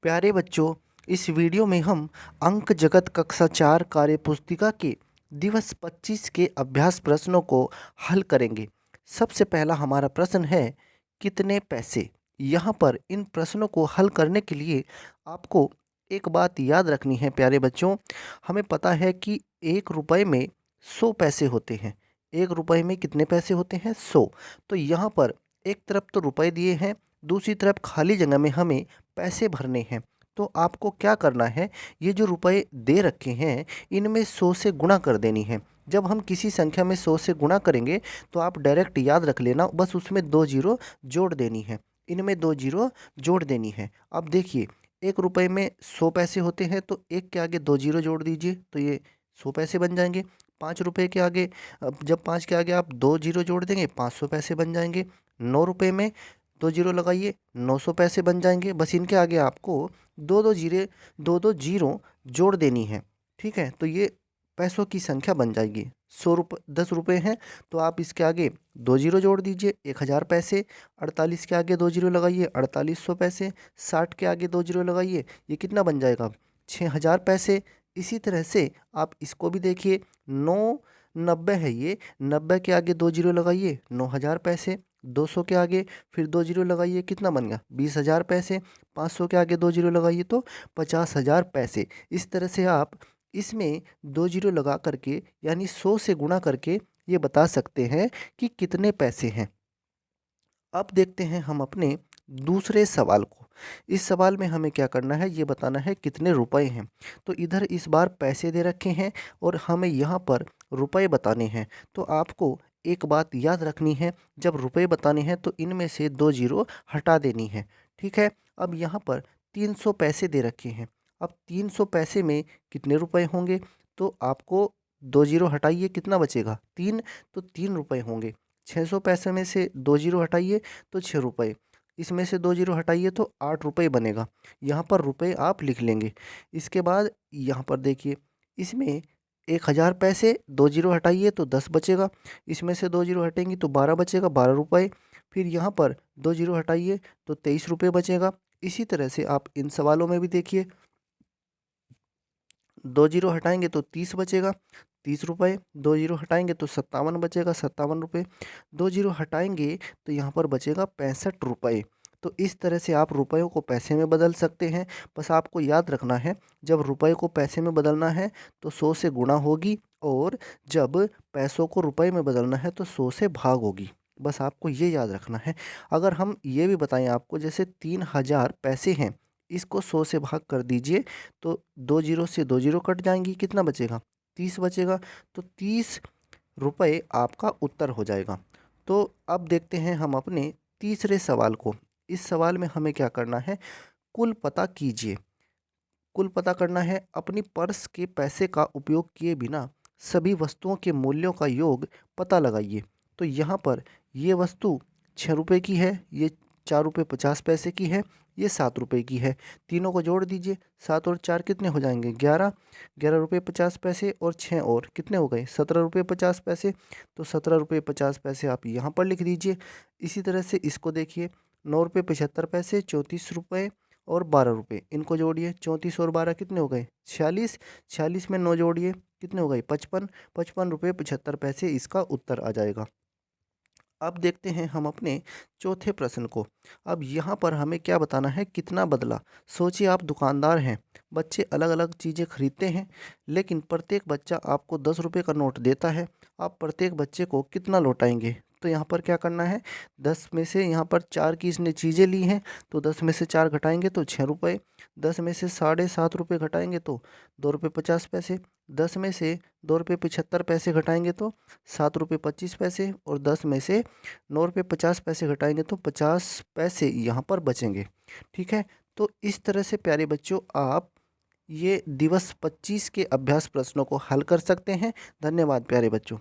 प्यारे बच्चों, इस वीडियो में हम अंक जगत कक्षा 4 कार्य पुस्तिका के दिवस 25 के अभ्यास प्रश्नों को हल करेंगे। सबसे पहला हमारा प्रश्न है, कितने पैसे। यहाँ पर इन प्रश्नों को हल करने के लिए आपको एक बात याद रखनी है प्यारे बच्चों। हमें पता है कि 1 रुपए में 100 पैसे होते हैं। 1 रुपए में कितने पैसे होते हैं? 100। तो यहाँ पर एक तरफ तो रुपए दिए हैं, दूसरी तरफ खाली जगह में हमें पैसे भरने हैं। तो आपको क्या करना है, ये जो रुपए दे रखे हैं इनमें 100 से गुणा कर देनी है। जब हम किसी संख्या में 100 से गुणा करेंगे तो आप डायरेक्ट याद रख लेना, बस उसमें 2 जीरो जोड़ देनी है। इनमें 2 जीरो जोड़ देनी है। अब देखिए, 1 रुपए में 100 पैसे होते हैं तो 1 के आगे 2 जीरो जोड़ दीजिए तो ये 100 पैसे बन जाएंगे। 5 रुपए के आगे, अब जब 5 के आगे आप 2 जीरो जोड़ देंगे 500 पैसे बन जाएंगे। 9 रुपए में 2 जीरो लगाइए, 900 पैसे बन जाएंगे। बस इनके आगे आपको दो जीरो जोड़ देनी है। ठीक है, तो ये पैसों की संख्या बन जाएगी। 10 रुपये हैं तो आप इसके आगे 2 जीरो जोड़ दीजिए, 1000 पैसे। 48 के आगे 2 जीरो लगाइए, 4800 पैसे। 60 के आगे 2 जीरो लगाइए, ये कितना बन जाएगा? 6000 पैसे। इसी तरह से आप इसको भी देखिए, 990 है ये, 90 के आगे 2 जीरो लगाइए, 9000 पैसे। 200 के आगे फिर 2 जीरो लगाइए, कितना बन गया? 20,000 पैसे। 500 के आगे 2 जीरो लगाइए तो 50,000 पैसे। इस तरह से आप इसमें 2 जीरो लगा करके यानी 100 से गुणा करके ये बता सकते हैं कि कितने पैसे हैं। अब देखते हैं हम अपने दूसरे सवाल को। इस सवाल में हमें क्या करना है, ये बताना है कितने रुपए हैं। तो इधर इस बार पैसे दे रखे हैं और हमें यहाँ पर रुपए बताने हैं। तो आपको एक बात याद रखनी है, जब रुपए बताने हैं तो इनमें से 2 जीरो हटा देनी है। ठीक है, अब यहाँ पर 300 पैसे दे रखे हैं। अब 300 पैसे में कितने रुपए होंगे? तो आपको 2 जीरो हटाइए, कितना बचेगा? 3। तो 3 रुपए होंगे। 600 पैसे में से 2 जीरो हटाइए तो 6 रुपए। इसमें से 2 जीरो हटाइए तो 8 रुपए बनेगा। यहाँ पर रुपए आप लिख लेंगे। इसके बाद यहाँ पर देखिए, इसमें 1000 पैसे, 2 जीरो हटाइए तो 10 बचेगा। इसमें से 2 जीरो हटेंगी तो 12 बचेगा, 12 रुपए। फिर यहाँ पर 2 जीरो हटाइए तो 23 रुपए बचेगा। इसी तरह से आप इन सवालों में भी देखिए, 2 जीरो हटाएंगे तो 30 बचेगा, 30 रुपए। 2 जीरो हटाएंगे तो 57 बचेगा, 57 रुपए। 2 जीरो हटाएंगे तो यहाँ पर बचेगा 65 रुपए। तो इस तरह से आप रुपयों को पैसे में बदल सकते हैं। बस आपको याद रखना है, जब रुपए को पैसे में बदलना है तो 100 से गुणा होगी, और जब पैसों को रुपए में बदलना है तो 100 से भाग होगी। बस आपको ये याद रखना है। अगर हम ये भी बताएं आपको, जैसे 3000 पैसे हैं, इसको 100 से भाग कर दीजिए तो 2 जीरो से 2 जीरो कट जाएंगी, कितना बचेगा? 30 बचेगा। तो 30 रुपए आपका उत्तर हो जाएगा। तो अब देखते हैं हम अपने तीसरे सवाल को। इस सवाल में हमें क्या करना है, कुल पता कीजिए। कुल पता करना है, अपनी पर्स के पैसे का उपयोग किए बिना सभी वस्तुओं के मूल्यों का योग पता लगाइए। तो यहाँ पर ये वस्तु 6 रुपये की है, ये 4 रुपये 50 पैसे की है, ये 7 रुपये की है। तीनों को जोड़ दीजिए, 7 और 4 कितने हो जाएंगे? 11। 11 रुपये 50 पैसे और 6 और कितने हो गए? 17 रुपये 50 पैसे। तो 17 रुपये 50 पैसे आप यहाँ पर लिख दीजिए। इसी तरह से इसको देखिए, 9 रुपये 75 पैसे, 34 रुपये और 12 रुपये। इनको जोड़िए, 34 और 12 कितने हो गए? 46। 46 में 9 जोड़िए, कितने हो गए? 55। 55 रुपये 75 पैसे इसका उत्तर आ जाएगा। अब देखते हैं हम अपने चौथे प्रश्न को। अब यहाँ पर हमें क्या बताना है, कितना बदला। सोचिए, आप दुकानदार हैं, बच्चे अलग अलग चीज़ें खरीदते हैं, लेकिन प्रत्येक बच्चा आपको 10 रुपये का नोट देता है। आप प्रत्येक बच्चे को कितना लौटाएंगे? तो यहाँ पर क्या करना है, 10 में से यहाँ पर 4 की इसने चीज़ें ली हैं तो 10 में से 4 घटाएंगे तो 6 रुपये। 10 में से 7.5 रुपये घटाएंगे तो 2 रुपये 50 पैसे। 10 में से 2 रुपये 75 पैसे घटाएंगे तो 7 रुपये 25 पैसे। और 10 में से 9 रुपये 50 पैसे घटाएंगे तो 50 पैसे यहाँ पर बचेंगे। ठीक है, तो इस तरह से प्यारे बच्चों आप ये दिवस 25 के अभ्यास प्रश्नों को हल कर सकते हैं। धन्यवाद प्यारे बच्चों।